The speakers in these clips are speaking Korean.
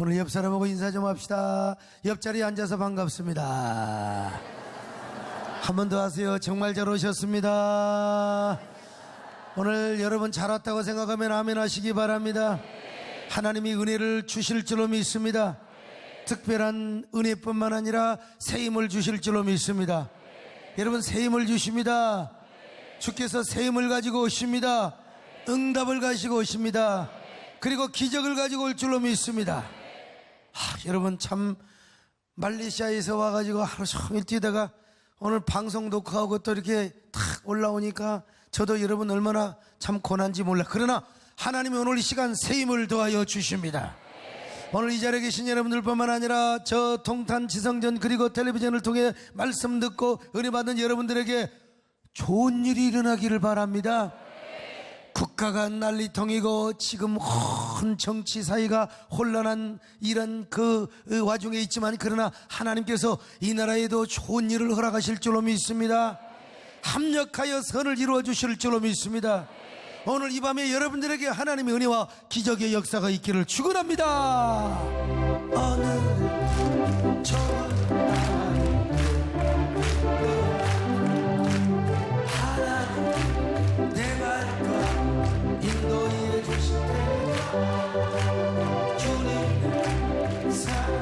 오늘 옆 사람하고 인사 좀 합시다. 옆자리에 앉아서 반갑습니다. 한 번 더 하세요. 정말 잘 오셨습니다. 오늘 여러분 잘 왔다고 생각하면 아멘 하시기 바랍니다. 하나님이 은혜를 주실 줄로 믿습니다. 특별한 은혜뿐만 아니라 새 힘을 주실 줄로 믿습니다. 여러분, 새 힘을 주십니다. 주께서 새 힘을 가지고 오십니다. 응답을 가지고 오십니다. 그리고 기적을 가지고 올 줄로 믿습니다. 여러분, 참 말레이시아에서 와가지고 하루 종일 뛰다가 오늘 방송 녹화하고 또 이렇게 탁 올라오니까 저도 여러분 얼마나 참 고난지 몰라. 그러나 하나님이 오늘 이 시간 새 힘을 더하여 주십니다. 오늘 이 자리에 계신 여러분들뿐만 아니라 저 동탄 지성전 그리고 텔레비전을 통해 말씀 듣고 은혜 받는 여러분들에게 좋은 일이 일어나기를 바랍니다. 국가가 난리통이고 지금 온 정치 사회가 혼란한 이런 그 와중에 있지만, 그러나 하나님께서 이 나라에도 좋은 일을 허락하실 줄로 믿습니다. 합력하여 선을 이루어 주실 줄로 믿습니다. 오늘 이 밤에 여러분들에게 하나님의 은혜와 기적의 역사가 있기를 축원합니다. 어느 좋은 하나님 내 발과 인도해 주실 때 주님의 사랑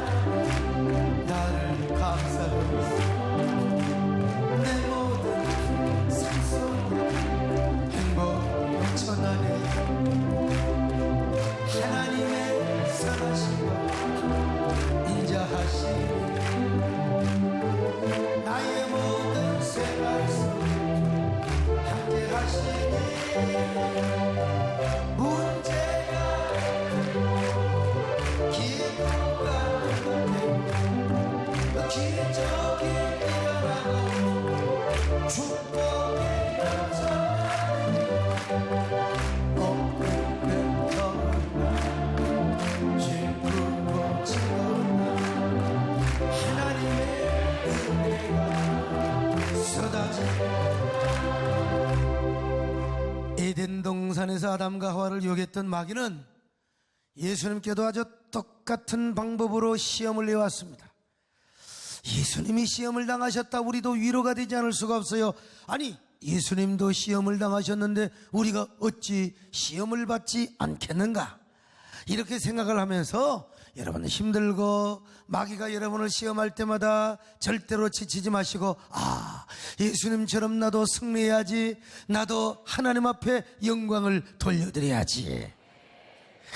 나를 감싸고 내 모든 삶 속에 행복 전하네. 하나님의 선하심과 인자하심 나의 모든 생활 속에 함께 하시니 문제가 기도가 되고 기적이 일어나고 축복이 넘쳐나네. 없는 터나 질투고 지거나 하나님의 은혜가 쏟아지네. 에덴 동산에서 아담과 하와를 유혹했던 마귀는 예수님께도 아주 똑같은 방법으로 시험을 내왔습니다. 예수님이 시험을 당하셨다 우리도 위로가 되지 않을 수가 없어요. 아니, 예수님도 시험을 당하셨는데 우리가 어찌 시험을 받지 않겠는가, 이렇게 생각을 하면서 여러분 힘들고 마귀가 여러분을 시험할 때마다 절대로 지치지 마시고, 예수님처럼 나도 승리해야지, 나도 하나님 앞에 영광을 돌려드려야지.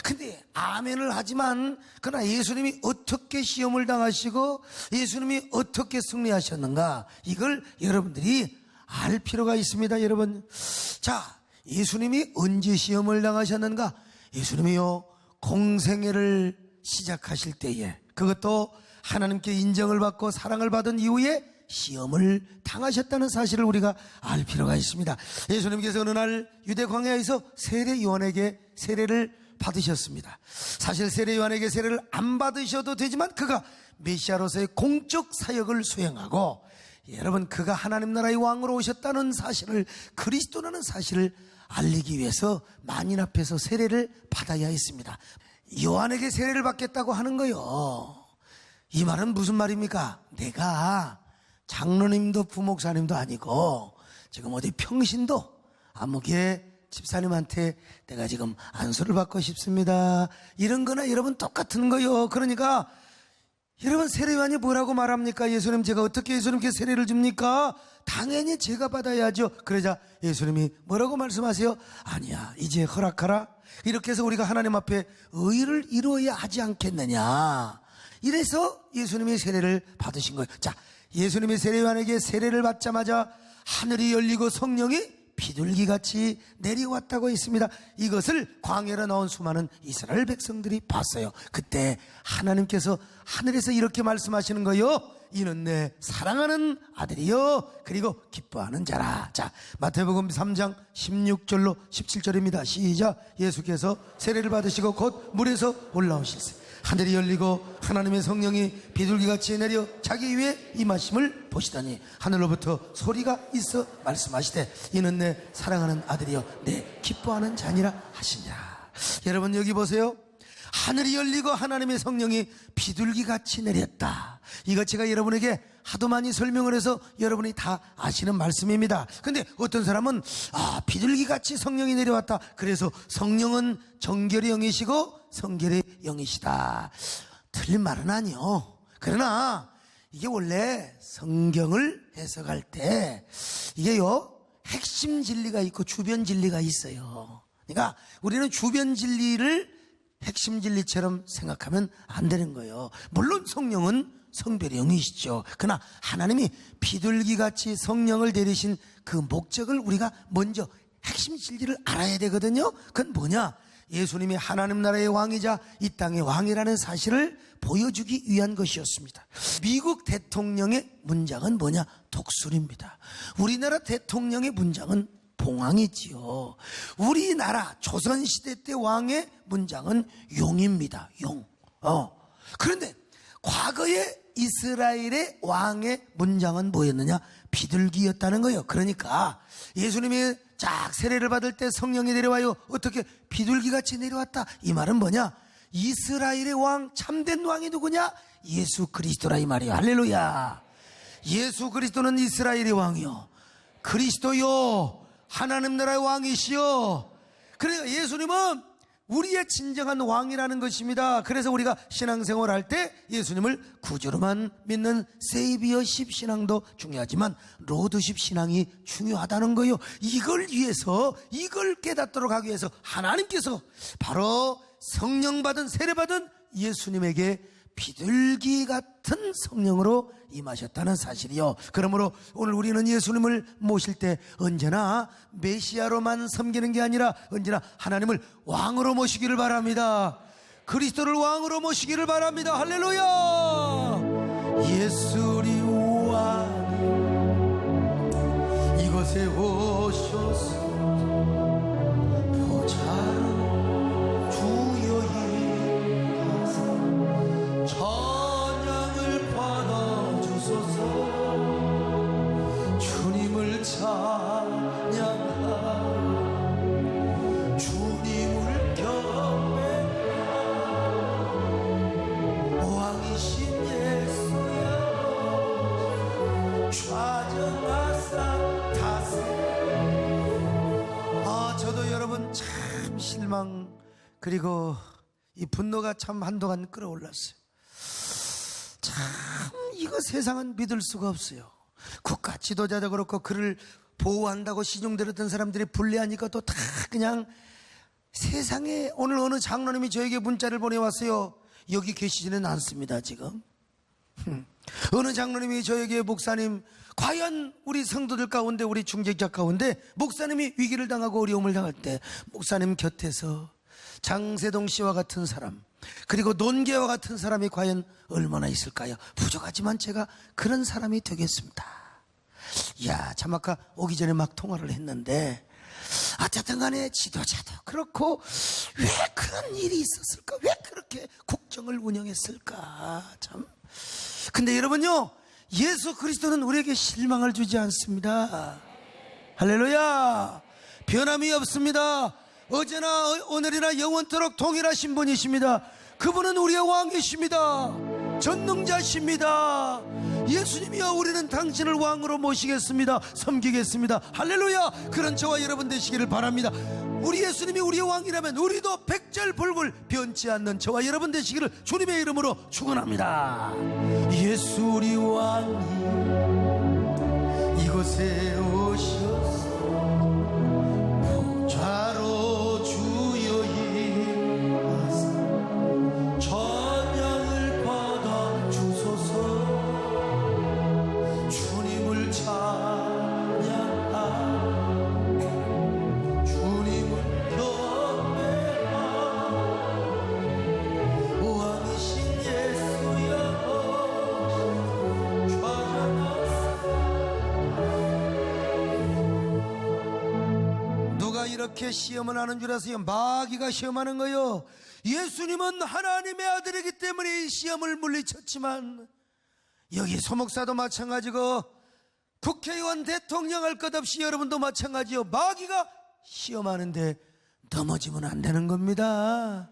근데 아멘을 하지만 그러나 예수님이 어떻게 시험을 당하시고 예수님이 어떻게 승리하셨는가, 이걸 여러분들이 알 필요가 있습니다. 여러분, 자, 예수님이 언제 시험을 당하셨는가? 예수님이요, 공생애를 시작하실 때에, 그것도 하나님께 인정을 받고 사랑을 받은 이후에 시험을 당하셨다는 사실을 우리가 알 필요가 있습니다. 예수님께서 어느 날 유대 광야에서 세례 요한에게 세례를 받으셨습니다. 사실 세례 요한에게 세례를 안 받으셔도 되지만 그가 메시아로서의 공적 사역을 수행하고, 여러분, 그가 하나님 나라의 왕으로 오셨다는 사실을, 그리스도라는 사실을 알리기 위해서 만인 앞에서 세례를 받아야 했습니다. 요한에게 세례를 받겠다고 하는 거요, 이 말은 무슨 말입니까? 내가 장로님도 부목사님도 아니고 지금 어디 평신도 안목에 집사님한테 내가 지금 안수를 받고 싶습니다, 이런 거나 여러분 똑같은 거요. 그러니까 여러분, 세례 요한이 뭐라고 말합니까? 예수님, 제가 어떻게 예수님께 세례를 줍니까? 당연히 제가 받아야죠. 그러자 예수님이 뭐라고 말씀하세요? 아니야, 이제 허락하라. 이렇게 해서 우리가 하나님 앞에 의를 이루어야 하지 않겠느냐, 이래서 예수님이 세례를 받으신 거예요. 자, 예수님이 세례 요한에게 세례를 받자마자 하늘이 열리고 성령이 비둘기같이 내려왔다고 했습니다. 이것을 광야로 나온 수많은 이스라엘 백성들이 봤어요. 그때 하나님께서 하늘에서 이렇게 말씀하시는 거요, 이는 내 사랑하는 아들이요 그리고 기뻐하는 자라. 자, 마태복음 3장 16절로 17절입니다. 시작. 예수께서 세례를 받으시고 곧 물에서 올라오실세 하늘이 열리고 하나님의 성령이 비둘기같이 내려 자기 위에 임하심을 보시더니 하늘로부터 소리가 있어 말씀하시되 이는 내 사랑하는 아들이여 내 기뻐하는 자니라 하시니라. 여러분, 여기 보세요. 하늘이 열리고 하나님의 성령이 비둘기같이 내렸다. 이거 제가 여러분에게 하도 많이 설명을 해서 여러분이 다 아시는 말씀입니다. 근데 어떤 사람은 비둘기같이 성령이 내려왔다, 그래서 성령은 정결의 영이시고 성결의 영이시다. 틀린 말은 아니요. 그러나 이게 원래 성경을 해석할 때 이게요, 핵심 진리가 있고 주변 진리가 있어요. 그러니까 우리는 주변 진리를 핵심 진리처럼 생각하면 안 되는 거예요. 물론 성령은 성별의 영이시죠. 그러나 하나님이 비둘기같이 성령을 내리신 그 목적을 우리가 먼저 핵심 진리를 알아야 되거든요. 그건 뭐냐? 예수님이 하나님 나라의 왕이자 이 땅의 왕이라는 사실을 보여주기 위한 것이었습니다. 미국 대통령의 문장은 뭐냐? 독수리입니다. 우리나라 대통령의 문장은 봉황이지요. 우리나라 조선시대 때 왕의 문장은 용입니다. 용. 그런데 과거에 이스라엘의 왕의 문장은 뭐였느냐? 비둘기였다는 거예요. 그러니까 예수님이 쫙 세례를 받을 때 성령이 내려와요. 어떻게? 비둘기같이 내려왔다. 이 말은 뭐냐? 이스라엘의 왕, 참된 왕이 누구냐? 예수 그리스도라 이 말이에요. 할렐루야. 예수 그리스도는 이스라엘의 왕이요, 그리스도요, 하나님 나라의 왕이시여. 그러니까 예수님은 우리의 진정한 왕이라는 것입니다. 그래서 우리가 신앙생활 할 때 예수님을 구주로만 믿는 세이비어십 신앙도 중요하지만 로드십 신앙이 중요하다는 거예요. 이걸 위해서, 이걸 깨닫도록 하기 위해서 하나님께서 바로 성령 받은, 세례 받은 예수님에게 비둘기 같은 성령으로 임하셨다는 사실이요. 그러므로 오늘 우리는 예수님을 모실 때 언제나 메시아로만 섬기는 게 아니라 언제나 하나님을 왕으로 모시기를 바랍니다. 그리스도를 왕으로 모시기를 바랍니다. 할렐루야. 예수리 왕 이곳에 오셔서 보좌로 주여 찬양을 받아주소서. 주님을 찬양하며 주님을 경배하며 왕이신 예수여 좌정하사 다세. 저도 여러분 참 실망, 그리고 이 분노가 참 한동안 끌어올랐어요. 참 이거 세상은 믿을 수가 없어요. 국가 지도자도 그렇고 그를 보호한다고 시중들었던 사람들이 불리하니까 또 다 그냥 세상에. 오늘 어느 장로님이 저에게 문자를 보내왔어요. 여기 계시지는 않습니다 지금. 어느 장로님이 저에게, 목사님, 과연 우리 성도들 가운데, 우리 중직자 가운데 목사님이 위기를 당하고 어려움을 당할 때 목사님 곁에서 장세동 씨와 같은 사람, 그리고 논계와 같은 사람이 과연 얼마나 있을까요? 부족하지만 제가 그런 사람이 되겠습니다. 이야, 참 아까 오기 전에 막 통화를 했는데 어쨌든 간에 지도자도 그렇고 왜 그런 일이 있었을까? 왜 그렇게 국정을 운영했을까? 참. 근데 여러분요, 예수 그리스도는 우리에게 실망을 주지 않습니다. 할렐루야. 변함이 없습니다. 어제나 오늘이나 영원토록 동일하신 분이십니다. 그분은 우리의 왕이십니다. 전능자십니다. 예수님이여, 우리는 당신을 왕으로 모시겠습니다. 섬기겠습니다. 할렐루야. 그런 저와 여러분 되시기를 바랍니다. 우리 예수님이 우리의 왕이라면 우리도 백절불굴 변치 않는 저와 여러분 되시기를 주님의 이름으로 축원합니다. 예수 우리 왕이 이곳에 오셔서 보좌로 주여 임하사 찬양을 받아 주소서. 주님을 찬양하며 주님을 경배하며 왕이신 예수여 좌정하사. 누가 이렇게 시험을 하는 줄 아세요? 마귀가 시험하는 거요. 예수님은 하나님의 아들이기 때문에 이 시험을 물리쳤지만 여기 소목사도 마찬가지고 국회의원, 대통령 할 것 없이 여러분도 마찬가지요. 마귀가 시험하는데 넘어지면 안 되는 겁니다.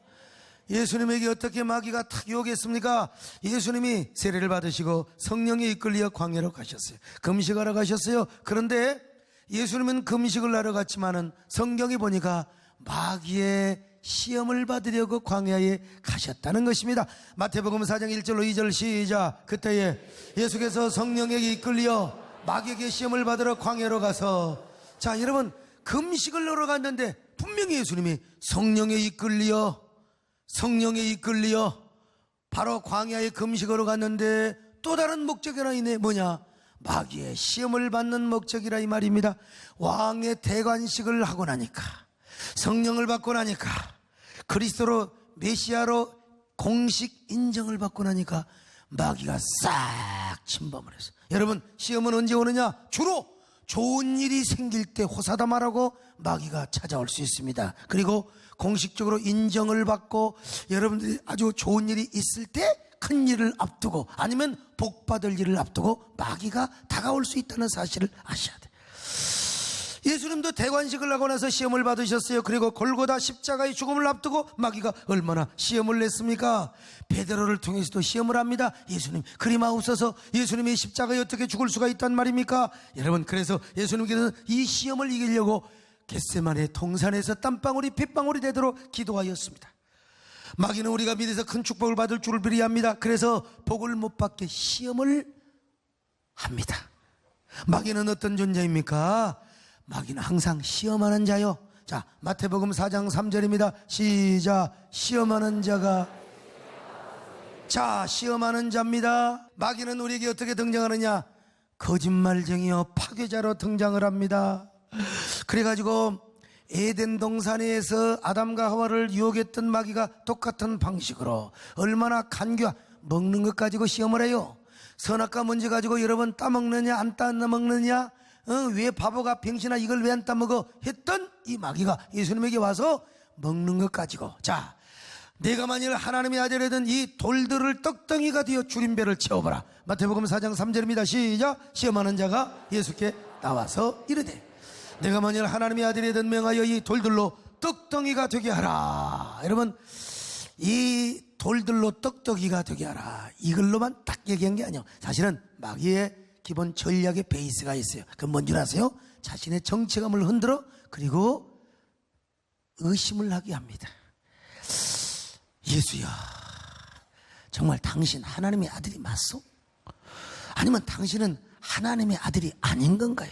예수님에게 어떻게 마귀가 탁 유혹했습니까? 예수님이 세례를 받으시고 성령에 이끌려 광야로 가셨어요. 금식하러 가셨어요. 그런데 예수님은 금식을 하러 갔지만은 성경에 보니까 마귀의 시험을 받으려고 광야에 가셨다는 것입니다. 마태복음 4장 1절로 2절 시작. 그때에 예수께서 성령에게 이끌려 마귀에게 시험을 받으러 광야로 가서, 자 여러분, 금식을 하러 갔는데 분명히 예수님이 성령에 이끌려 바로 광야에 금식하러 갔는데 또 다른 목적이 하나 있네. 뭐냐? 마귀의 시험을 받는 목적이라 이 말입니다. 왕의 대관식을 하고 나니까, 성령을 받고 나니까, 그리스도로 메시아로 공식 인정을 받고 나니까 마귀가 싹 침범을 했어요. 여러분, 시험은 언제 오느냐? 주로 좋은 일이 생길 때 호사다마라고 마귀가 찾아올 수 있습니다. 그리고 공식적으로 인정을 받고 여러분들이 아주 좋은 일이 있을 때, 큰 일을 앞두고 아니면 복 받을 일을 앞두고 마귀가 다가올 수 있다는 사실을 아셔야 돼요. 예수님도 대관식을 하고 나서 시험을 받으셨어요. 그리고 골고다 십자가의 죽음을 앞두고 마귀가 얼마나 시험을 냈습니까? 베드로를 통해서도 시험을 합니다. 예수님 그리 마옵소서. 예수님이 십자가에 어떻게 죽을 수가 있단 말입니까? 여러분, 그래서 예수님께서는 이 시험을 이기려고 겟세마네 동산에서 땀방울이 핏방울이 되도록 기도하였습니다. 마귀는 우리가 믿어서 큰 축복을 받을 줄을 비리합니다. 그래서 복을 못 받게 시험을 합니다. 마귀는 어떤 존재입니까? 마귀는 항상 시험하는 자요. 자, 마태복음 4장 3절입니다. 시작. 시험하는 자가, 자, 시험하는 자입니다. 마귀는 우리에게 어떻게 등장하느냐? 거짓말쟁이요 파괴자로 등장을 합니다. 그래가지고 에덴 동산에서 아담과 하와를 유혹했던 마귀가 똑같은 방식으로 얼마나 간교한, 먹는 것 가지고 시험을 해요. 선악과 문제 가지고 여러분 따먹느냐 안 따먹느냐, 왜 바보가 병신아 이걸 왜 안 따먹어 했던 이 마귀가 예수님에게 와서 먹는 것 가지고, 자, 내가 만일 하나님의 아들이든 이 돌들을 떡덩이가 되어 줄임배를 채워보라. 마태복음 4장 3절입니다. 시작. 시험하는 자가 예수께 나와서 이르되 내가 만일 하나님의 아들이든 명하여 이 돌들로 떡덩이가 되게 하라. 여러분, 이 돌들로 떡덩이가 되게 하라, 이걸로만 딱 얘기한 게 아니에요. 사실은 마귀의 기본 전략의 베이스가 있어요. 그건 뭔지 아세요? 자신의 정체감을 흔들어 그리고 의심을 하게 합니다. 예수야, 정말 당신 하나님의 아들이 맞소? 아니면 당신은 하나님의 아들이 아닌 건가요?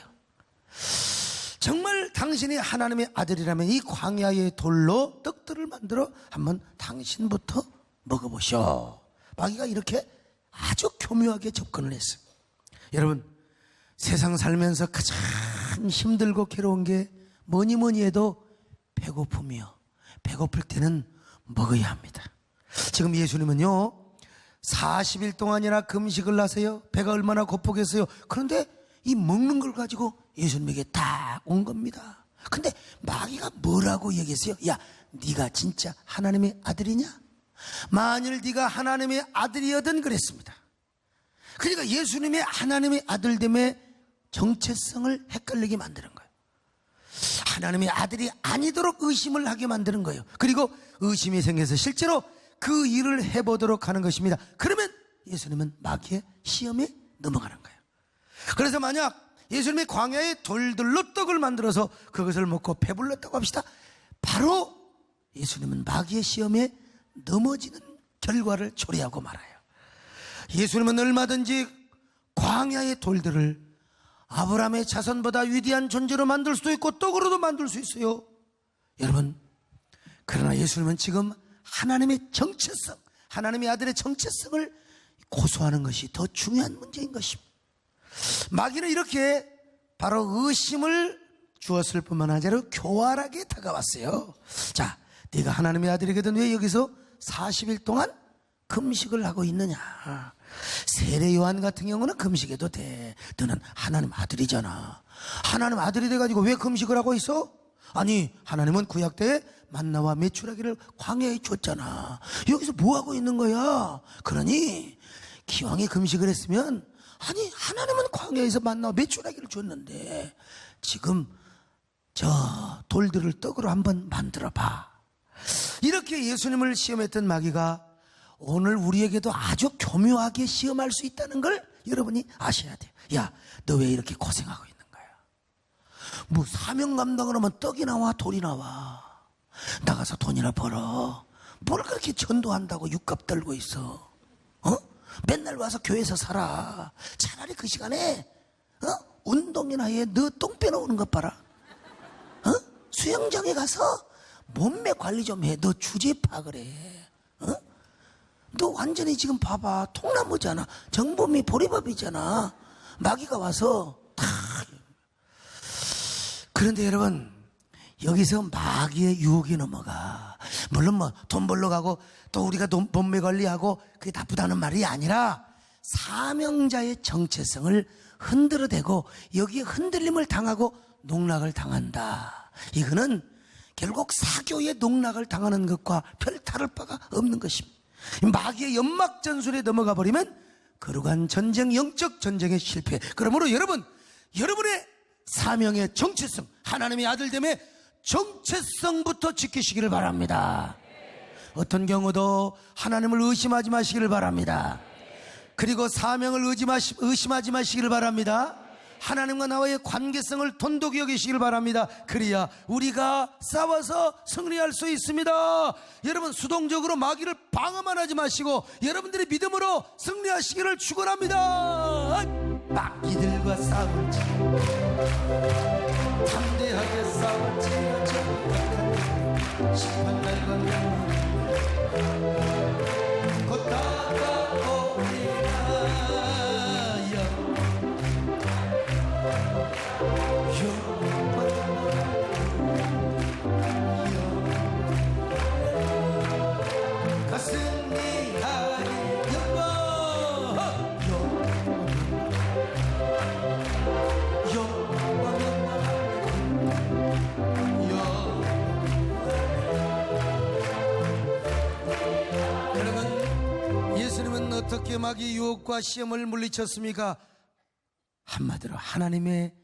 정말 당신이 하나님의 아들이라면 이 광야의 돌로 떡들을 만들어 한번 당신부터 먹어보셔. 마귀가 이렇게 아주 교묘하게 접근을 했어요. 여러분, 세상 살면서 가장 힘들고 괴로운 게 뭐니 해도 배고픔이요. 배고플 때는 먹어야 합니다. 지금 예수님은요 40일 동안이나 금식을 하세요. 배가 얼마나 고프겠어요. 그런데 이 먹는 걸 가지고 예수님에게 딱 온 겁니다. 근데 마귀가 뭐라고 얘기했어요? 야, 네가 진짜 하나님의 아들이냐? 만일 네가 하나님의 아들이어든 그랬습니다. 그러니까 예수님의 하나님의 아들됨의 정체성을 헷갈리게 만드는 거예요. 하나님의 아들이 아니도록 의심을 하게 만드는 거예요. 그리고 의심이 생겨서 실제로 그 일을 해보도록 하는 것입니다. 그러면 예수님은 마귀의 시험에 넘어가는 거예요. 그래서 만약 예수님이 광야에 돌들로 떡을 만들어서 그것을 먹고 배불렀다고 합시다. 바로 예수님은 마귀의 시험에 넘어지는 결과를 초래하고 말아요. 예수님은 얼마든지 광야의 돌들을 아브라함의 자손보다 위대한 존재로 만들 수도 있고 떡으로도 만들 수 있어요. 여러분, 그러나 예수님은 지금 하나님의 정체성, 하나님의 아들의 정체성을 고수하는 것이 더 중요한 문제인 것입니다. 마귀는 이렇게 바로 의심을 주었을 뿐만 아니라 교활하게 다가왔어요. 자, 네가 하나님의 아들이거든 왜 여기서 40일 동안 금식을 하고 있느냐? 세례 요한 같은 경우는 금식해도 돼. 너는 하나님 아들이잖아. 하나님 아들이 돼가지고 왜 금식을 하고 있어? 아니, 하나님은 구약 때에 만나와 메추라기를 광야에 줬잖아. 여기서 뭐 하고 있는 거야? 그러니 기왕에 금식을 했으면, 아니 하나님은 광야에서 만나와 메추라기를 줬는데 지금 저 돌들을 떡으로 한번 만들어 봐. 이렇게 예수님을 시험했던 마귀가 오늘 우리에게도 아주 교묘하게 시험할 수 있다는 걸 여러분이 아셔야 돼요. 야, 너 왜 이렇게 고생하고 있는 거야? 뭐 사명 감당을 하면 떡이 나와 돌이 나와. 나가서 돈이나 벌어. 뭘 그렇게 전도한다고 육갑 떨고 있어? 맨날 와서 교회에서 살아. 차라리 그 시간에 운동이나 해. 너 똥 빼놓는 것 봐라. 수영장에 가서 몸매 관리 좀 해. 너 주제 파악을 해. 너 완전히 지금 봐봐. 통나무잖아. 정범이 보리밥이잖아. 마귀가 와서 다. 그런데 여러분, 여기서 마귀의 유혹이 넘어가. 물론 뭐 돈 벌러 가고 또 우리가 몸매 관리하고 그게 나쁘다는 말이 아니라 사명자의 정체성을 흔들어대고 여기에 흔들림을 당하고 농락을 당한다. 이거는 결국 사교의 농락을 당하는 것과 별 다를 바가 없는 것입니다. 마귀의 연막 전술에 넘어가 버리면 거룩한 전쟁, 영적 전쟁의 실패. 그러므로 여러분의 사명의 정체성, 하나님의 아들됨의 정체성부터 지키시기를 바랍니다. 어떤 경우도 하나님을 의심하지 마시기를 바랍니다. 그리고 사명을 의심하지 마시기를 바랍니다. 하나님과 나와의 관계성을 돈독히 여기시기를 바랍니다. 그래야 우리가 싸워서 승리할 수 있습니다. 여러분, 수동적으로 마귀를 방어만 하지 마시고 여러분들의 믿음으로 승리하시기를 축원합니다. 마귀들과 싸울지 담대하게 싸울지 심판날 건너면 곧 다가오리라. 어떻게 마귀 유혹과 시험을 물리쳤습니까? 한마디로 하나님의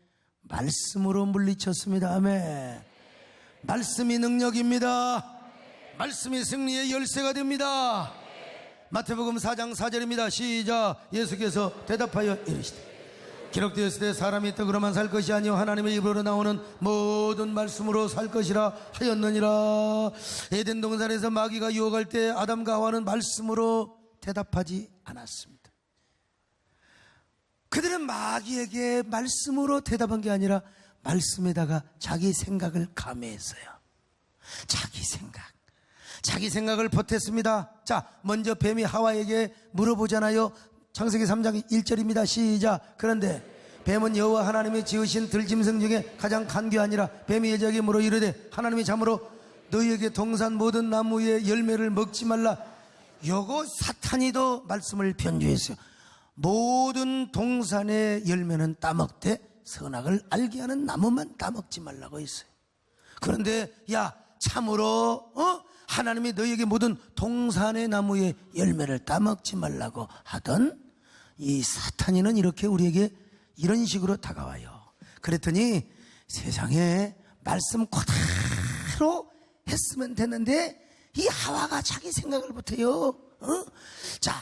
말씀으로 물리쳤습니다. 아멘. 말씀이 능력입니다. 말씀이 승리의 열쇠가 됩니다. 마태복음 4장 4절입니다. 시작. 예수께서 대답하여 이르시되 기록되었을 때 사람이 떡으로만 살 것이 아니요 하나님의 입으로 나오는 모든 말씀으로 살 것이라 하였느니라. 에덴 동산에서 마귀가 유혹할 때 아담과 하와는 말씀으로 대답하지 않았습니다. 그들은 마귀에게 말씀으로 대답한 게 아니라 말씀에다가 자기 생각을 가미했어요. 자기 생각을 보탰습니다. 자, 먼저 뱀이 하와에게 물어보잖아요. 창세기 3장 1절입니다. 시작. 그런데 뱀은 여호와 하나님이 지으신 들짐승 중에 가장 간교하니라. 뱀이 여자에게 물어 이르되 하나님이 참으로 너희에게 동산 모든 나무의 열매를 먹지 말라. 요거 사탄이도 말씀을 변주했어요. 모든 동산의 열매는 따먹되 선악을 알게 하는 나무만 따먹지 말라고 했어요. 그런데 야, 참으로 하나님이 너희에게 모든 동산의 나무의 열매를 따먹지 말라고 하던 이 사탄이는 이렇게 우리에게 이런 식으로 다가와요. 그랬더니 세상에 말씀 그대로 했으면 됐는데 이 하와가 자기 생각을 못해요. 자,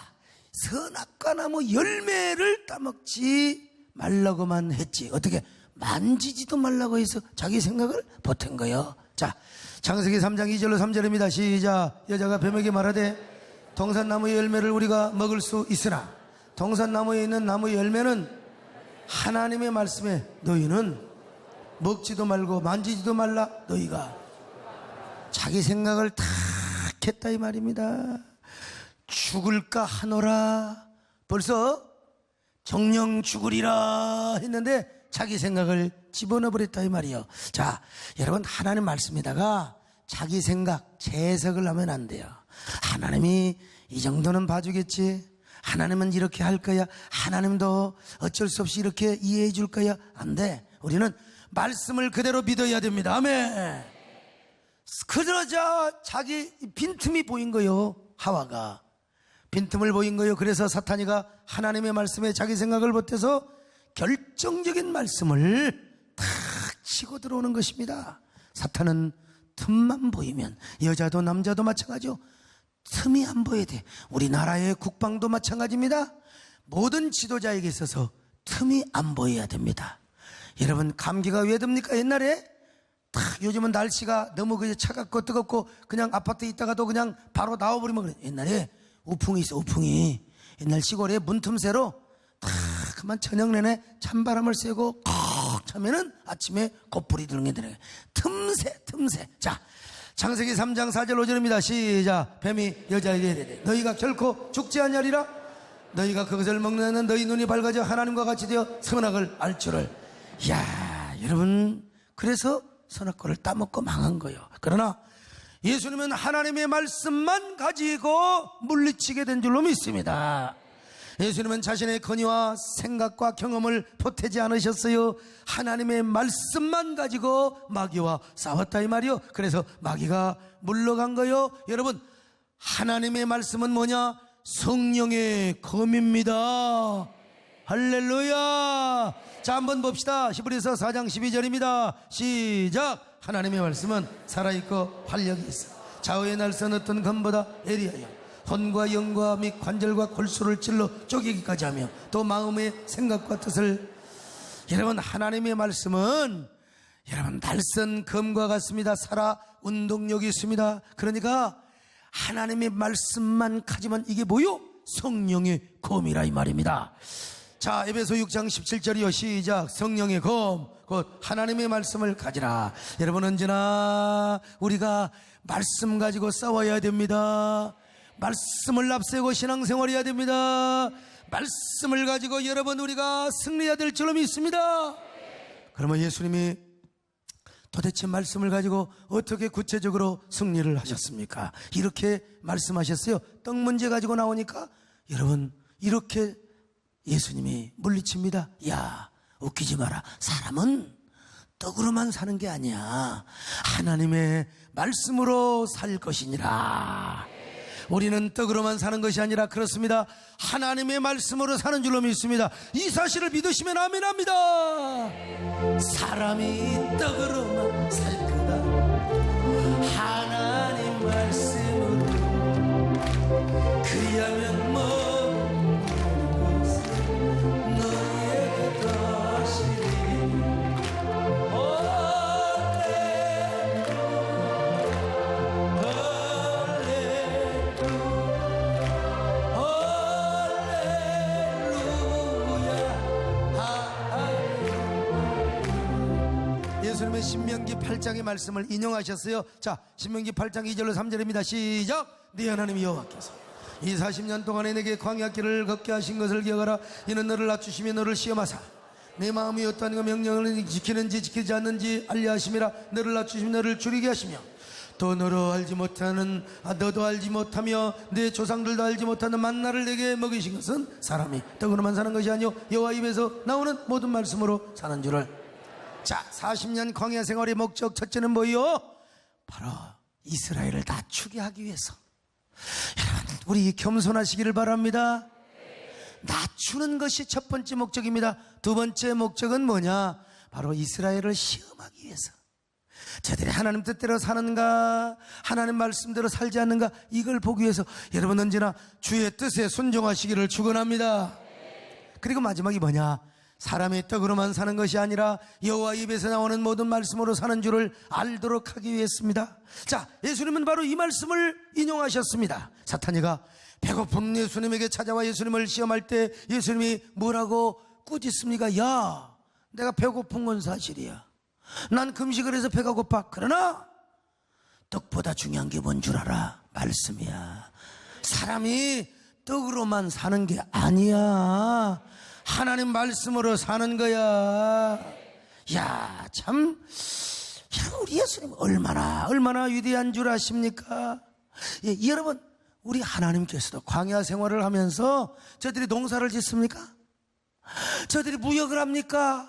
선악과 나무 열매를 따먹지 말라고만 했지 어떻게 만지지도 말라고 해서 자기 생각을 보탠 거예요. 자, 창세기 3장 2절로 3절입니다. 시작. 여자가 뱀에게 말하되 동산나무의 열매를 우리가 먹을 수 있으나 동산나무에 있는 나무의 열매는 하나님의 말씀에 너희는 먹지도 말고 만지지도 말라. 너희가 자기 생각을 다 했다 이 말입니다. 죽을까 하노라. 벌써 정령 죽으리라 했는데 자기 생각을 집어넣어 버렸다 이 말이요. 자, 여러분, 하나님 말씀에다가 자기 생각 재해석을 하면 안 돼요. 하나님이 이 정도는 봐주겠지, 하나님은 이렇게 할 거야, 하나님도 어쩔 수 없이 이렇게 이해해 줄 거야. 안 돼. 우리는 말씀을 그대로 믿어야 됩니다. 아멘. 그러자 자기 빈틈이 보인 거요. 하와가 빈틈을 보인 거요. 그래서 사탄이가 하나님의 말씀에 자기 생각을 보태서 결정적인 말씀을 탁 치고 들어오는 것입니다. 사탄은 틈만 보이면, 여자도 남자도 마찬가지요. 틈이 안 보여야 돼. 우리나라의 국방도 마찬가지입니다. 모든 지도자에게 있어서 틈이 안 보여야 됩니다. 여러분, 감기가 왜 듭니까? 옛날에 요즘은 날씨가 너무 차갑고 뜨겁고 그냥 아파트에 있다가도 그냥 바로 나와버리면 그래. 옛날에 우풍이 있어. 우풍이 옛날 시골에 문틈새로 그만 저녁 내내 찬바람을 쐬고 콕 차면은 아침에 곧불이 드는 게 되는 거예요. 틈새. 자, 창세기 3장 4절 5절입니다. 시작. 뱀이 여자에게 이르되 너희가 결코 죽지 아니하리라. 너희가 그것을 먹는 한은 너희 눈이 밝아져 하나님과 같이 되어 선악을 알 줄을. 이야, 여러분, 그래서 선악과를 따먹고 망한 거예요. 그러나 예수님은 하나님의 말씀만 가지고 물리치게 된 줄로 믿습니다. 예수님은 자신의 권위와 생각과 경험을 보태지 않으셨어요. 하나님의 말씀만 가지고 마귀와 싸웠다 이 말이요. 그래서 마귀가 물러간 거요. 여러분, 하나님의 말씀은 뭐냐? 성령의 검입니다. 할렐루야. 자, 한번 봅시다. 히브리서 4장 12절입니다 시작. 하나님의 말씀은 살아있고 활력이 있어 좌우의 날선 어떤 검보다 예리하여 혼과 영과 및 관절과 골수를 찔러 쪼개기까지 하며 또 마음의 생각과 뜻을. 여러분, 하나님의 말씀은 여러분 날선 검과 같습니다. 살아 운동력이 있습니다. 그러니까 하나님의 말씀만 가지면 이게 뭐요? 성령의 검이라 이 말입니다. 자, 에베소 6장 17절이요. 시작. 성령의 검 곧 하나님의 말씀을 가지라. 여러분, 언제나 우리가 말씀 가지고 싸워야 됩니다. 말씀을 앞세우고 신앙생활해야 됩니다. 말씀을 가지고 여러분 우리가 승리해야 될 줄로 믿습니다. 그러면 예수님이 도대체 말씀을 가지고 어떻게 구체적으로 승리를 하셨습니까? 이렇게 말씀하셨어요. 떡 문제 가지고 나오니까 여러분 이렇게 예수님이 물리칩니다. 야, 웃기지 마라. 사람은 떡으로만 사는 게 아니야. 하나님의 말씀으로 살 것이니라. 우리는 떡으로만 사는 것이 아니라 그렇습니다. 하나님의 말씀으로 사는 줄로 믿습니다. 이 사실을 믿으시면 아멘합니다. 사람이 떡으로만 살 거다. 하나님 말씀으로 그리하면 모든 것을 너희에게 더하시리. 예수님의 신명기 8장의 말씀을 인용하셨어요. 자, 신명기 8장 2절로 3절입니다. 시작. 네 하나님 여호와께서 이 40년 동안에 내게 광야길을 걷게 하신 것을 기억하라. 이는 너를 낮추시며 너를 시험하사 내 마음이 어떠한 그 명령을 지키는지 지키지 않는지 알려하심이라. 너를 낮추시며 너를 줄이게 하시며 또 너도 알지 못하며 내 조상들도 알지 못하는 만나를 내게 먹이신 것은 사람이 떡으로만 사는 것이 아니요 여호와 입에서 나오는 모든 말씀으로 사는 줄을. 자, 40년 광야 생활의 목적 첫째는 뭐예요? 바로 이스라엘을 낮추게 하기 위해서. 여러분, 우리 겸손하시기를 바랍니다. 낮추는 것이 첫 번째 목적입니다. 두 번째 목적은 뭐냐? 바로 이스라엘을 시험하기 위해서. 저들이 하나님 뜻대로 사는가, 하나님 말씀대로 살지 않는가, 이걸 보기 위해서 여러분 언제나 주의 뜻에 순종하시기를 축원합니다. 그리고 마지막이 뭐냐? 사람의 떡으로만 사는 것이 아니라 여호와 입에서 나오는 모든 말씀으로 사는 줄을 알도록 하기 위해서입니다. 자, 예수님은 바로 이 말씀을 인용하셨습니다. 사탄이가 배고픈 예수님에게 찾아와 예수님을 시험할 때 예수님이 뭐라고 꾸짖습니까? 야, 내가 배고픈 건 사실이야. 난 금식을 해서 배가 고파. 그러나 떡보다 중요한 게 뭔 줄 알아? 말씀이야. 사람이 떡으로만 사는 게 아니야. 하나님 말씀으로 사는 거야. 야, 참, 우리 예수님 얼마나 위대한 줄 아십니까? 예, 여러분, 우리 하나님께서도 광야 생활을 하면서 저들이 농사를 짓습니까? 저들이 무역을 합니까?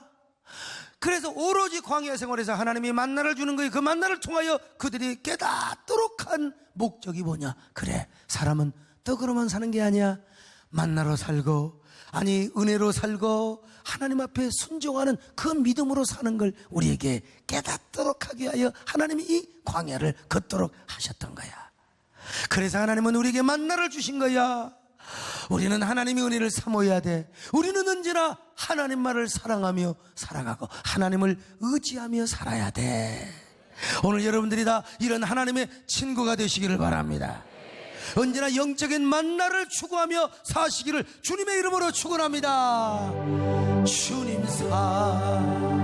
그래서 오로지 광야 생활에서 하나님이 만나를 주는 거예요. 그 만나를 통하여 그들이 깨닫도록 한 목적이 뭐냐? 그래, 사람은 떡으로만 사는 게 아니야. 만나로 살고, 아니 은혜로 살고, 하나님 앞에 순종하는 그 믿음으로 사는 걸 우리에게 깨닫도록 하기 위하여 하나님이 이 광야를 걷도록 하셨던 거야. 그래서 하나님은 우리에게 만나를 주신 거야. 우리는 하나님의 은혜를 사모해야 돼. 우리는 언제나 하나님 말을 사랑하며 살아가고 하나님을 의지하며 살아야 돼. 오늘 여러분들이 다 이런 하나님의 친구가 되시기를 바랍니다. 언제나 영적인 만나를 추구하며 사시기를 주님의 이름으로 축원합니다. 주님 사랑해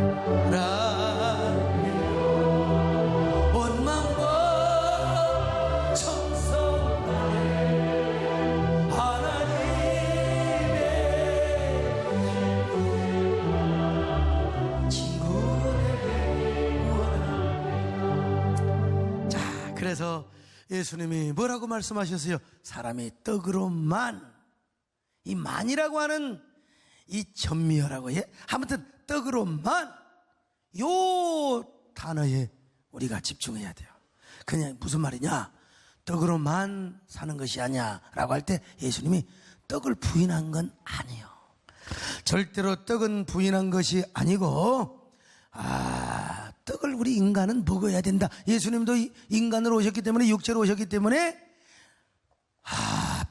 온 마음과 정성 다해 하나님의 친구에게 원하네. 자, 그래서 예수님이 뭐라고 말씀하셨어요? 사람이 떡으로만, 이 만이라고 하는 이 전미어라고, 예? 아무튼 떡으로만, 요 단어에 우리가 집중해야 돼요. 그냥 무슨 말이냐? 떡으로만 사는 것이 아니야 라고 할 때 예수님이 떡을 부인한 건 아니에요. 절대로 떡은 부인한 것이 아니고, 떡을 우리 인간은 먹어야 된다. 예수님도 인간으로 오셨기 때문에, 육체로 오셨기 때문에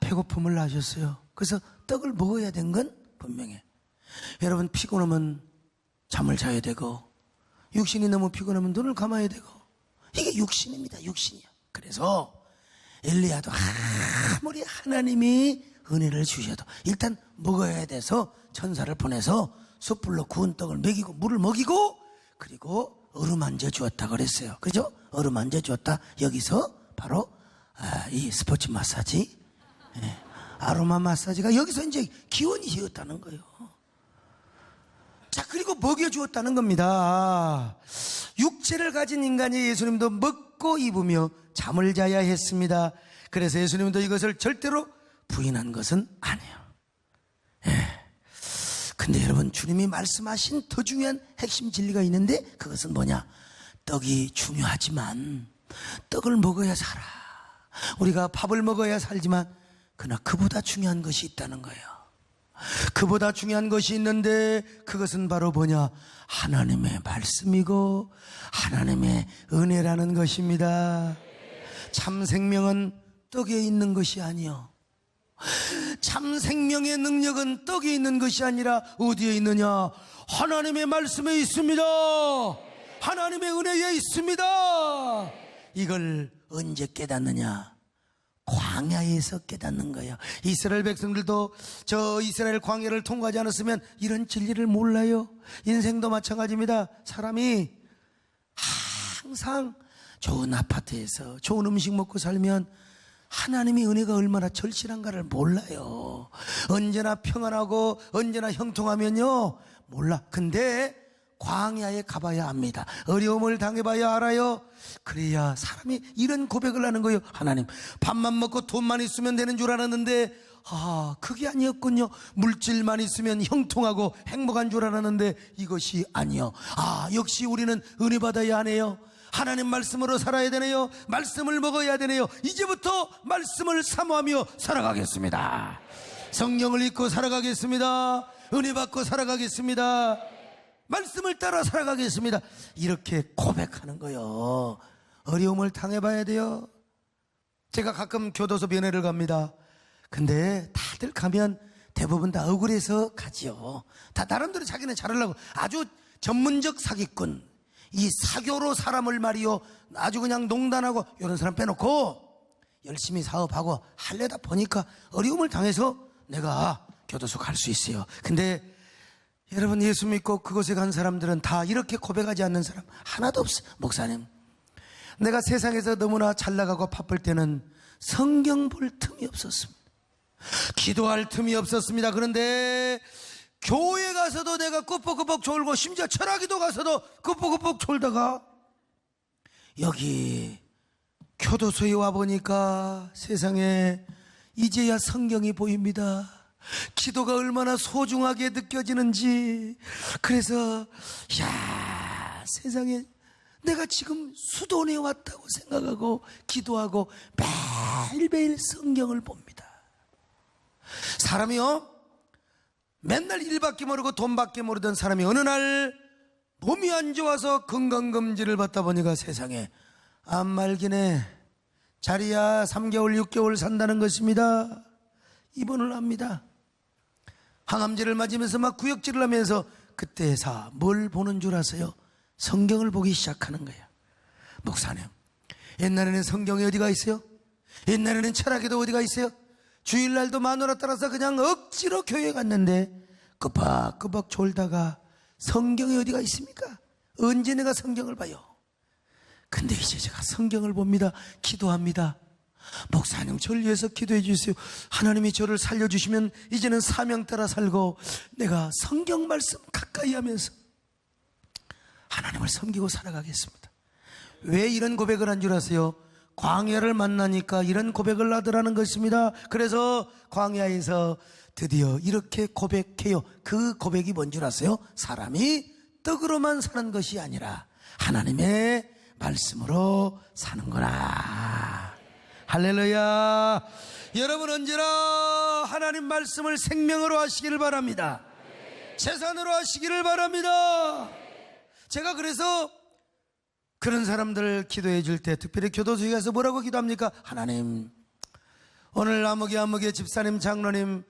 배고픔을 하셨어요. 그래서 떡을 먹어야 된 건 분명해. 여러분, 피곤하면 잠을 자야 되고, 육신이 너무 피곤하면 눈을 감아야 되고, 이게 육신입니다. 육신이야. 그래서 엘리야도 아무리 하나님이 은혜를 주셔도 일단 먹어야 돼서 천사를 보내서 숯불로 구운 떡을 먹이고 물을 먹이고, 그리고 어루만져 주었다 그랬어요. 그죠? 어루만져 주었다. 여기서 바로 이 스포츠 마사지, 아로마 마사지가 여기서 이제 기원이 되었다는 거예요. 자, 그리고 먹여 주었다는 겁니다. 육체를 가진 인간이 예수님도 먹고 입으며 잠을 자야 했습니다. 그래서 예수님도 이것을 절대로 부인한 것은 아니에요. 근데 여러분, 주님이 말씀하신 더 중요한 핵심 진리가 있는데, 그것은 뭐냐? 떡이 중요하지만 떡을 먹어야 살아. 우리가 밥을 먹어야 살지만 그러나 그보다 중요한 것이 있다는 거예요. 그보다 중요한 것이 있는데, 그것은 바로 뭐냐? 하나님의 말씀이고 하나님의 은혜라는 것입니다. 참 생명은 떡에 있는 것이 아니요, 참 생명의 능력은 떡에 있는 것이 아니라 어디에 있느냐? 하나님의 말씀에 있습니다. 하나님의 은혜에 있습니다. 이걸 언제 깨닫느냐? 광야에서 깨닫는 거예요. 이스라엘 백성들도 저 이스라엘 광야를 통과하지 않았으면 이런 진리를 몰라요. 인생도 마찬가지입니다. 사람이 항상 좋은 아파트에서 좋은 음식 먹고 살면 하나님의 은혜가 얼마나 절실한가를 몰라요. 언제나 평안하고 언제나 형통하면요, 몰라. 근데 광야에 가봐야 압니다. 어려움을 당해봐야 알아요. 그래야 사람이 이런 고백을 하는 거예요. 하나님, 밥만 먹고 돈만 있으면 되는 줄 알았는데 그게 아니었군요. 물질만 있으면 형통하고 행복한 줄 알았는데 이것이 아니요. 역시 우리는 은혜 받아야 하네요. 하나님 말씀으로 살아야 되네요. 말씀을 먹어야 되네요. 이제부터 말씀을 사모하며 살아가겠습니다. 성령을 잊고 살아가겠습니다. 은혜 받고 살아가겠습니다. 말씀을 따라 살아가겠습니다. 이렇게 고백하는 거요. 어려움을 당해봐야 돼요. 제가 가끔 교도소 면회를 갑니다. 근데 다들 가면 대부분 다 억울해서 가지요. 다 나름대로 자기는 잘하려고 아주 전문적 사기꾼, 이 사교로 사람을 말이요, 아주 그냥 농단하고 이런 사람 빼놓고 열심히 사업하고 하려다 보니까 어려움을 당해서 내가 교도소 갈 수 있어요. 근데 여러분, 예수 믿고 그곳에 간 사람들은 다 이렇게 고백하지 않는 사람 하나도 없어요. 목사님, 내가 세상에서 너무나 잘 나가고 바쁠 때는 성경 볼 틈이 없었습니다. 기도할 틈이 없었습니다. 그런데 교회 가서도 내가 꾸벅꾸벅 졸고, 심지어 철학기도 가서도 꾸벅꾸벅 졸다가 여기 교도소에 와보니까 세상에 이제야 성경이 보입니다. 기도가 얼마나 소중하게 느껴지는지. 그래서 세상에 내가 지금 수도원에 왔다고 생각하고 기도하고 매일매일 성경을 봅니다. 사람이요, 맨날 일밖에 모르고 돈밖에 모르던 사람이 어느 날 몸이 안 좋아서 건강검진을 받다 보니까 세상에 암말기네, 자리야 3개월 6개월 산다는 것입니다. 입원을 합니다. 항암제를 맞으면서 막 구역질을 하면서 그때서 뭘 보는 줄 아세요? 성경을 보기 시작하는 거예요. 목사님, 옛날에는 성경이 어디가 있어요? 옛날에는 철학에도 어디가 있어요? 주일날도 마누라 따라서 그냥 억지로 교회 갔는데 끄박끄박 졸다가 성경이 어디가 있습니까? 언제 내가 성경을 봐요? 근데 이제 제가 성경을 봅니다. 기도합니다. 목사님, 저를 위해서 기도해 주세요. 하나님이 저를 살려주시면 이제는 사명 따라 살고 내가 성경 말씀 가까이 하면서 하나님을 섬기고 살아가겠습니다. 왜 이런 고백을 한 줄 아세요? 광야를 만나니까 이런 고백을 하더라는 것입니다. 그래서 광야에서 드디어 이렇게 고백해요. 그 고백이 뭔 줄 아세요? 사람이 떡으로만 사는 것이 아니라 하나님의 말씀으로 사는 거라. 할렐루야. 여러분 언제나 하나님 말씀을 생명으로 하시기를 바랍니다. 재산으로 하시기를 바랍니다. 제가 그래서 그런 사람들 기도해 줄 때 특별히 교도소에 가서 뭐라고 기도합니까? 하나님, 오늘 아무개 집사님, 장로님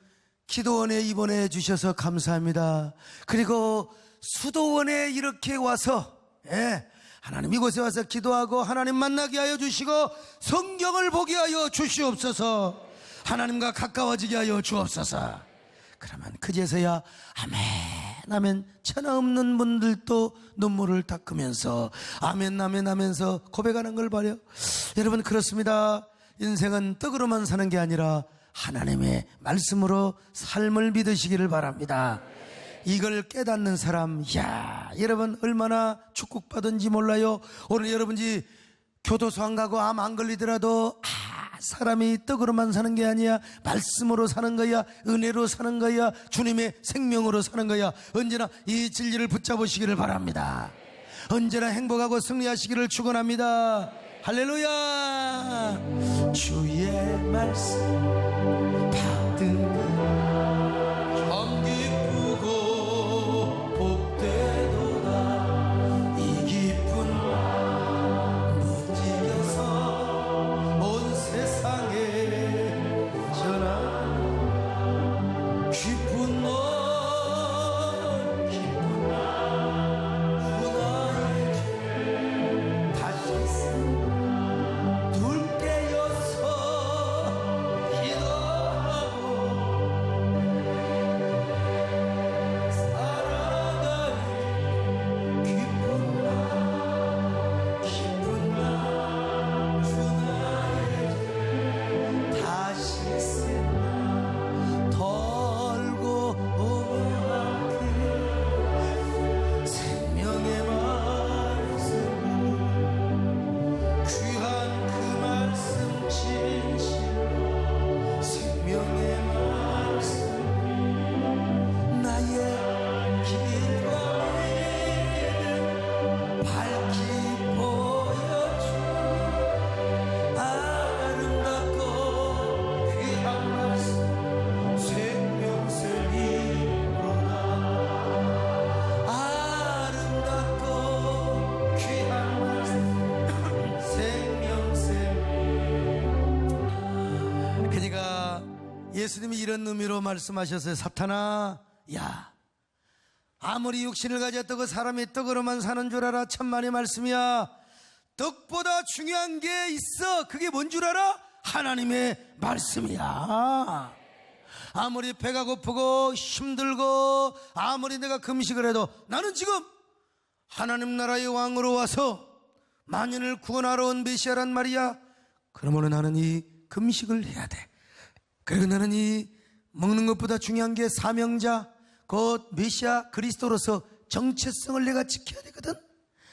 기도원에 입원해 주셔서 감사합니다. 그리고 수도원에 이렇게 와서 하나님 이곳에 와서 기도하고 하나님 만나게 하여 주시고 성경을 보게 하여 주시옵소서. 하나님과 가까워지게 하여 주옵소서. 그러면 그제서야 아멘 아멘, 천하 없는 분들도 눈물을 닦으면서 아멘 아멘 하면서 고백하는 걸 봐요. 여러분 그렇습니다. 인생은 떡으로만 사는 게 아니라 하나님의 말씀으로 삶을 믿으시기를 바랍니다. 이걸 깨닫는 사람, 야, 여러분 얼마나 축복받은지 몰라요. 오늘 여러분이 교도소 안 가고 암 안 걸리더라도 사람이 떡으로만 사는 게 아니야. 말씀으로 사는 거야. 은혜로 사는 거야. 주님의 생명으로 사는 거야. 언제나 이 진리를 붙잡으시기를 바랍니다. 언제나 행복하고 승리하시기를 축원합니다. 할렐루야. 주의 말씀 받든 참 기쁘고 복되도다. 이 기쁜 마음 무지겨서 온 세상에 전하는 기쁜 마음, 기쁜 마음 주 나의 주 다시 둘 깨어서 기도하고 살아가니 기쁜 마음 주 나의 주 다시 덜고 오며 함께 생명의 말씀 귀한 그 말씀 진실로 생명의 말씀 나의 길과 미를 밝히 보여주 아름답고 귀한 말씀 생명샘이로다. 아름답고 귀한 말씀 생명샘. 그러니까 예수님이 이런 의미로 말씀하셨어요. 사탄아, 야, 아무리 육신을 가졌다고 사람이 떡으로만 사는 줄 알아? 천만의 말씀이야. 떡보다 중요한 게 있어. 그게 뭔 줄 알아? 하나님의 말씀이야. 아무리 배가 고프고 힘들고 아무리 내가 금식을 해도 나는 지금 하나님 나라의 왕으로 와서 만인을 구원하러 온 메시아란 말이야. 그러므로 나는 이 금식을 해야 돼. 그리고 나는 이 먹는 것보다 중요한 게 사명자 곧 메시아 그리스도로서 정체성을 내가 지켜야 되거든.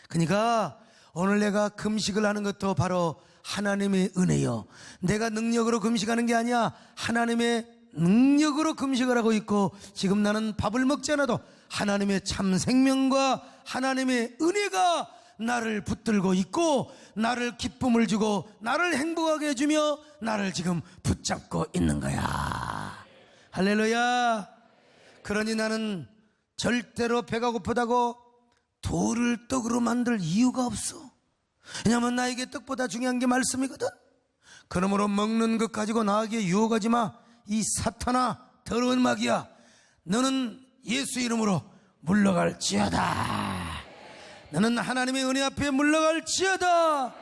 그러니까 오늘 내가 금식을 하는 것도 바로 하나님의 은혜요. 내가 능력으로 금식하는 게 아니야. 하나님의 능력으로 금식을 하고 있고 지금 나는 밥을 먹지 않아도 하나님의 참 생명과 하나님의 은혜가 나를 붙들고 있고 나를 기쁨을 주고 나를 행복하게 해주며 나를 지금 붙잡고 있는 거야. 할렐루야. 그러니 나는 절대로 배가 고프다고 돌을 떡으로 만들 이유가 없어. 왜냐하면 나에게 떡보다 중요한 게 말씀이거든. 그러므로 먹는 것 가지고 나에게 유혹하지 마. 이 사탄아, 더러운 마귀야, 너는 예수 이름으로 물러갈지어다. 너는 하나님의 은혜 앞에 물러갈지어다.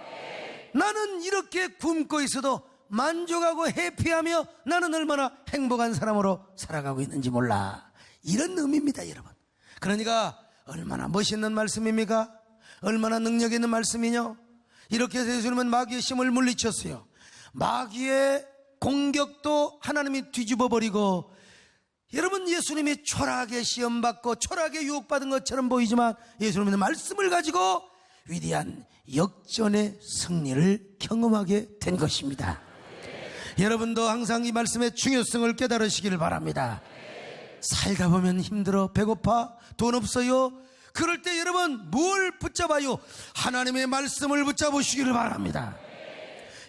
나는 이렇게 굶고 있어도 만족하고 해피하며 나는 얼마나 행복한 사람으로 살아가고 있는지 몰라. 이런 의미입니다, 여러분. 그러니까 얼마나 멋있는 말씀입니까? 얼마나 능력 있는 말씀이냐? 이렇게 해서 예수님은 마귀의 힘을 물리쳤어요. 마귀의 공격도 하나님이 뒤집어 버리고, 여러분, 예수님이 초라하게 시험받고 초라하게 유혹받은 것처럼 보이지만 예수님은 말씀을 가지고 위대한 역전의 승리를 경험하게 된 것입니다. 여러분도 항상 이 말씀의 중요성을 깨달으시기를 바랍니다. 살다 보면 힘들어, 배고파, 돈 없어요. 그럴 때 여러분 뭘 붙잡아요? 하나님의 말씀을 붙잡으시기를 바랍니다.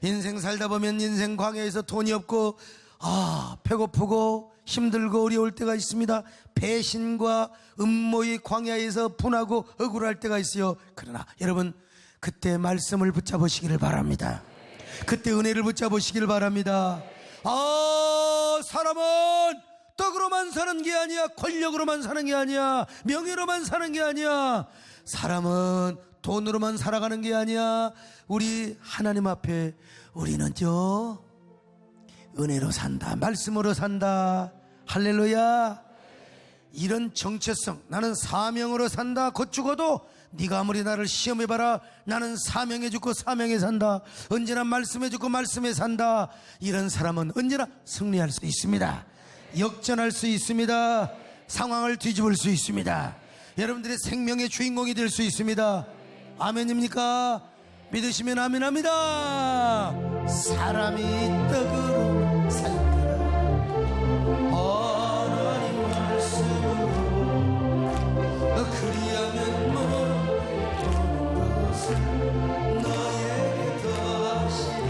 인생 살다 보면 인생 광야에서 돈이 없고 배고프고 힘들고 어려울 때가 있습니다. 배신과 음모의 광야에서 분하고 억울할 때가 있어요. 그러나 여러분 그때 말씀을 붙잡으시기를 바랍니다. 그때 은혜를 붙잡으시기를 바랍니다. 사람은 떡으로만 사는 게 아니야. 권력으로만 사는 게 아니야. 명예로만 사는 게 아니야. 사람은 돈으로만 살아가는 게 아니야. 우리 하나님 앞에 우리는요 은혜로 산다. 말씀으로 산다. 할렐루야. 이런 정체성, 나는 사명으로 산다. 곧 죽어도 네가 아무리 나를 시험해봐라. 나는 사명에 죽고 사명에 산다. 언제나 말씀에 죽고 말씀에 산다. 이런 사람은 언제나 승리할 수 있습니다. 역전할 수 있습니다. 상황을 뒤집을 수 있습니다. 여러분들의 생명의 주인공이 될 수 있습니다. 아멘입니까? 믿으시면 아멘합니다. 사람이 떡으로 살거라. 하나님 말씀으로 그리하면 모든 것을 너에게 더하시리.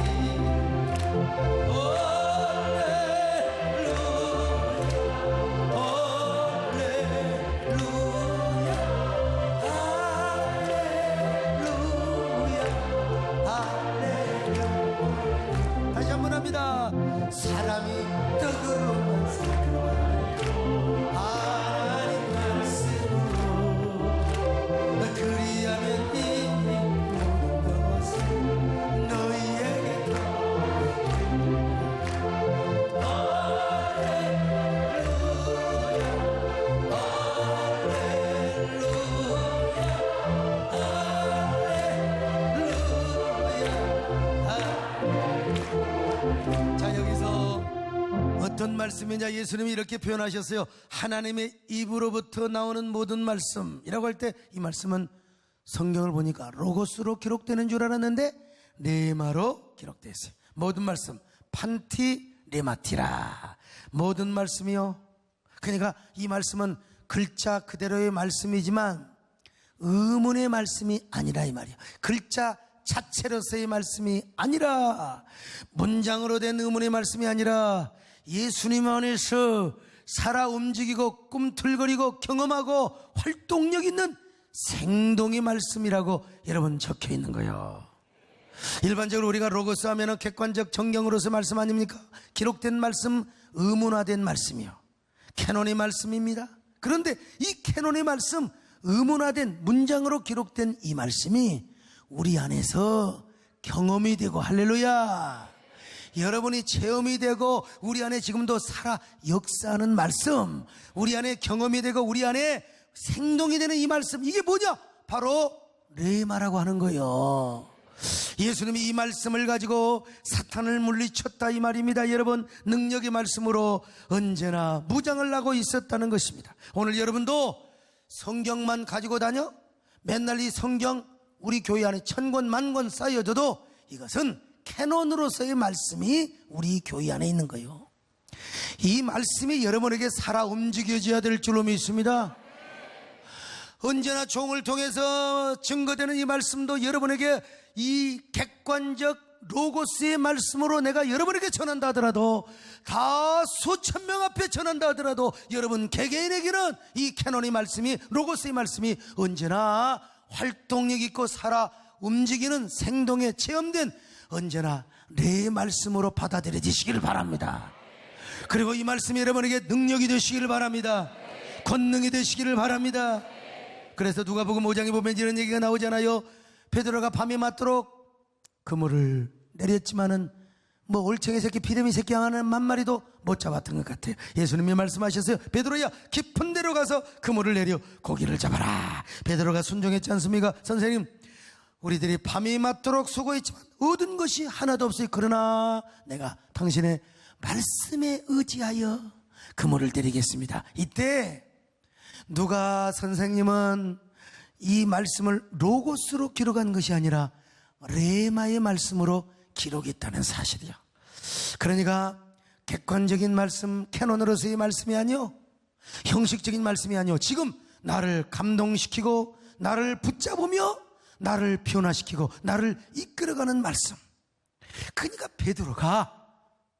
사람이 떡으로만 살거라. 하나님 말씀으로 그리하면 이 모든 것을 너희에게 자, 여기서 어떤 말씀이냐, 예수님이 이렇게 표현하셨어요. 하나님의 입으로부터 나오는 모든 말씀이라고 할 때 이 말씀은 성경을 보니까 로고스로 기록되는 줄 알았는데 레마로 기록되어 있어요. 모든 말씀, 판티 레마티라. 모든 말씀이요. 그러니까 이 말씀은 글자 그대로의 말씀이지만 의문의 말씀이 아니라 이 말이에요. 글자 자체로서의 말씀이 아니라, 문장으로 된 의문의 말씀이 아니라 예수님 안에서 살아 움직이고 꿈틀거리고 경험하고 활동력 있는 생동의 말씀이라고 여러분 적혀 있는 거예요. 일반적으로 우리가 로고스 하면은 객관적 정경으로서 말씀 아닙니까? 기록된 말씀, 의문화된 말씀이요. 캐논의 말씀입니다. 그런데 이 캐논의 말씀, 의문화된 문장으로 기록된 이 말씀이 우리 안에서 경험이 되고, 할렐루야, 여러분이 체험이 되고 우리 안에 지금도 살아 역사하는 말씀, 우리 안에 경험이 되고 우리 안에 생동이 되는 이 말씀, 이게 뭐냐? 바로 레마라고 하는 거예요. 예수님이 이 말씀을 가지고 사탄을 물리쳤다 이 말입니다. 여러분, 능력의 말씀으로 언제나 무장을 하고 있었다는 것입니다. 오늘 여러분도 성경만 가지고 다녀? 맨날 이 성경 우리 교회 안에 1000권 만권 쌓여져도 이것은 캐논으로서의 말씀이 우리 교회 안에 있는 거예요. 이 말씀이 여러분에게 살아 움직여져야 될 줄로 믿습니다. 언제나 종을 통해서 증거되는 이 말씀도 여러분에게 이 객관적 로고스의 말씀으로 내가 여러분에게 전한다 하더라도, 다 수천 명 앞에 전한다 하더라도, 여러분 개개인에게는 이 캐논의 말씀이, 로고스의 말씀이 언제나 활동력 있고 살아 움직이는 생동에 체험된, 언제나 내 말씀으로 받아들여지시기를 바랍니다. 그리고 이 말씀이 여러분에게 능력이 되시기를 바랍니다. 권능이 되시기를 바랍니다. 그래서 누가복음 5장에 보면 이런 얘기가 나오잖아요. 베드로가 밤이 맞도록 그물을 내렸지만은 뭐 올챙이 새끼 피레미 새끼 하는 만 마리도 못 잡았던 것 같아요. 예수님이 말씀하셨어요. 베드로야, 깊은 데로 가서 그물을 내려 고기를 잡아라. 베드로가 순종했지 않습니까? 선생님, 우리들이 밤이 맞도록 수고했지만 얻은 것이 하나도 없어요. 그러나 내가 당신의 말씀에 의지하여 그물을 내리겠습니다. 이때 누가 선생님은 이 말씀을 로고스로 기록한 것이 아니라 레마의 말씀으로 기록했다는 사실이요. 그러니까 객관적인 말씀, 캐논으로서의 말씀이 아니요, 형식적인 말씀이 아니요, 지금 나를 감동시키고 나를 붙잡으며 나를 변화시키고 나를 이끌어가는 말씀. 그러니까 베드로가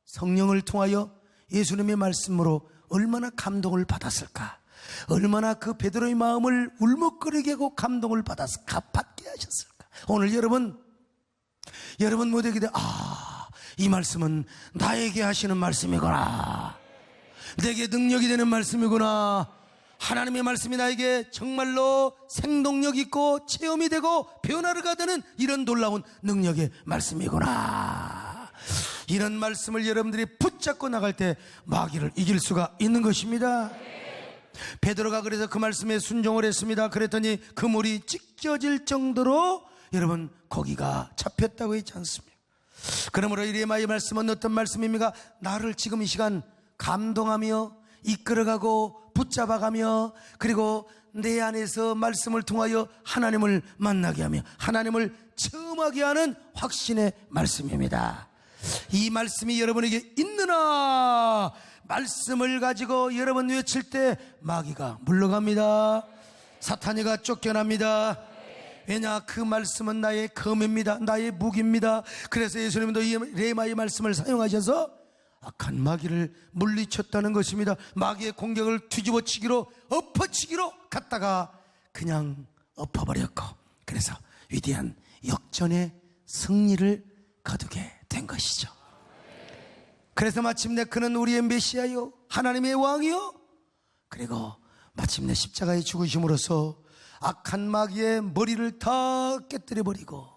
성령을 통하여 예수님의 말씀으로 얼마나 감동을 받았을까, 얼마나 그 베드로의 마음을 울먹거리게 하고 감동을 받게 하셨을까. 오늘 여러분 모두에게 이 말씀은 나에게 하시는 말씀이구나, 내게 능력이 되는 말씀이구나, 하나님의 말씀이 나에게 정말로 생동력 있고 체험이 되고 변화를 가드는 이런 놀라운 능력의 말씀이구나. 이런 말씀을 여러분들이 붙잡고 나갈 때 마귀를 이길 수가 있는 것입니다. 베드로가 그래서 그 말씀에 순종을 했습니다. 그랬더니 그물이 찢겨질 정도로 여러분 고기가 잡혔다고 했지 않습니까? 그러므로 이 레마의 말씀은 어떤 말씀입니까? 나를 지금 이 시간 감동하며 이끌어가고 붙잡아가며, 그리고 내 안에서 말씀을 통하여 하나님을 만나게 하며 하나님을 체험하게 하는 확신의 말씀입니다. 이 말씀이 여러분에게 있느나 말씀을 가지고 여러분 외칠 때 마귀가 물러갑니다. 사탄이가 쫓겨납니다. 왜냐, 그 말씀은 나의 검입니다. 나의 무기입니다. 그래서 예수님도 이 레마의 말씀을 사용하셔서 악한 마귀를 물리쳤다는 것입니다. 마귀의 공격을 뒤집어치기로, 엎어치기로 갔다가 그냥 엎어버렸고, 그래서 위대한 역전의 승리를 거두게 된 것이죠. 그래서 마침내 그는 우리의 메시아요, 하나님의 왕이요, 그리고 마침내 십자가에 죽으심으로써 악한 마귀의 머리를 다 깨뜨려버리고,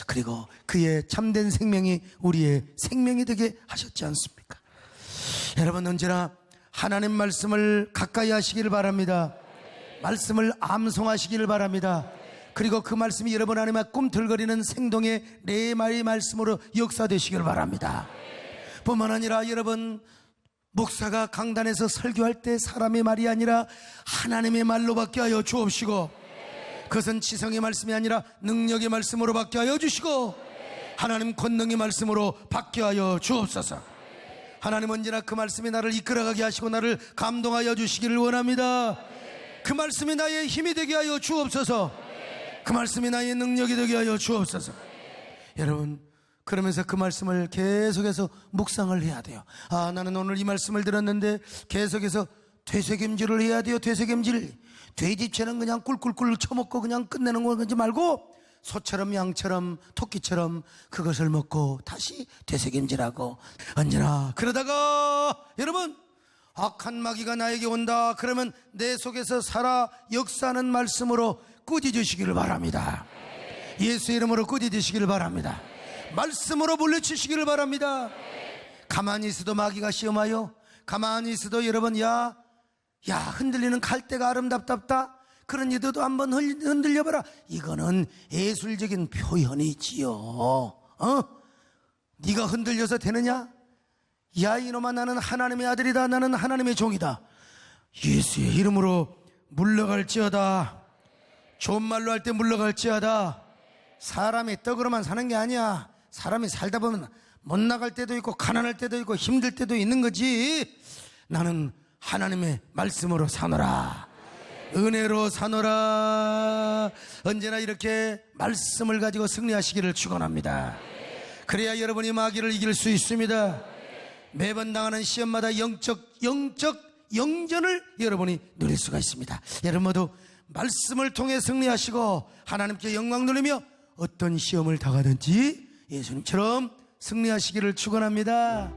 그리고 그의 참된 생명이 우리의 생명이 되게 하셨지 않습니까? 여러분, 언제나 하나님 말씀을 가까이 하시기를 바랍니다. 말씀을 암송하시기를 바랍니다. 그리고 그 말씀이 여러분 안에 꿈틀거리는 생동의 레마의 말씀으로 역사되시기를 바랍니다. 뿐만 아니라 여러분, 목사가 강단에서 설교할 때 사람의 말이 아니라 하나님의 말로 받게 하여 주옵시고, 그것은 지성의 말씀이 아니라 능력의 말씀으로 받게 하여 주시고, 하나님 권능의 말씀으로 받게 하여 주옵소서. 하나님 언제나 그 말씀이 나를 이끌어가게 하시고 나를 감동하여 주시기를 원합니다. 그 말씀이 나의 힘이 되게 하여 주옵소서. 그 말씀이 나의 능력이 되게 하여 주옵소서. 여러분, 그러면서 그 말씀을 계속해서 묵상을 해야 돼요. 나는 오늘 이 말씀을 들었는데 계속해서 되새김질을 해야 돼요. 되새김질. 돼지처럼 그냥 꿀꿀꿀 쳐먹고 그냥 끝내는 거 그러지 말고, 소처럼 양처럼 토끼처럼 그것을 먹고 다시 되새김질하고, 언제나 그러다가 여러분, 악한 마귀가 나에게 온다 그러면 내 속에서 살아 역사하는 말씀으로 꾸짖으시기를 바랍니다. 예수의 이름으로 꾸짖으시기를 바랍니다. 말씀으로 물리치시기를 바랍니다. 가만히 있어도 마귀가 시험하여, 가만히 있어도 여러분, 야 흔들리는 갈대가 아름답답다, 그런 이도도 한번 흔들려봐라. 이거는 예술적인 표현이지요. 네가 흔들려서 되느냐? 야 이놈아, 나는 하나님의 아들이다, 나는 하나님의 종이다. 예수의 이름으로 물러갈지어다. 좋은 말로 할 때 물러갈지어다. 사람이 떡으로만 사는 게 아니야. 사람이 살다 보면 못 나갈 때도 있고 가난할 때도 있고 힘들 때도 있는 거지. 나는 하나님의 말씀으로 사노라, 은혜로 사노라. 언제나 이렇게 말씀을 가지고 승리하시기를 축원합니다. 그래야 여러분이 마귀를 이길 수 있습니다. 매번 당하는 시험마다 영적 영전을 여러분이 누릴 수가 있습니다. 여러분 모두 말씀을 통해 승리하시고 하나님께 영광 돌리며 어떤 시험을 당하든지 예수님처럼 승리하시기를 축원합니다.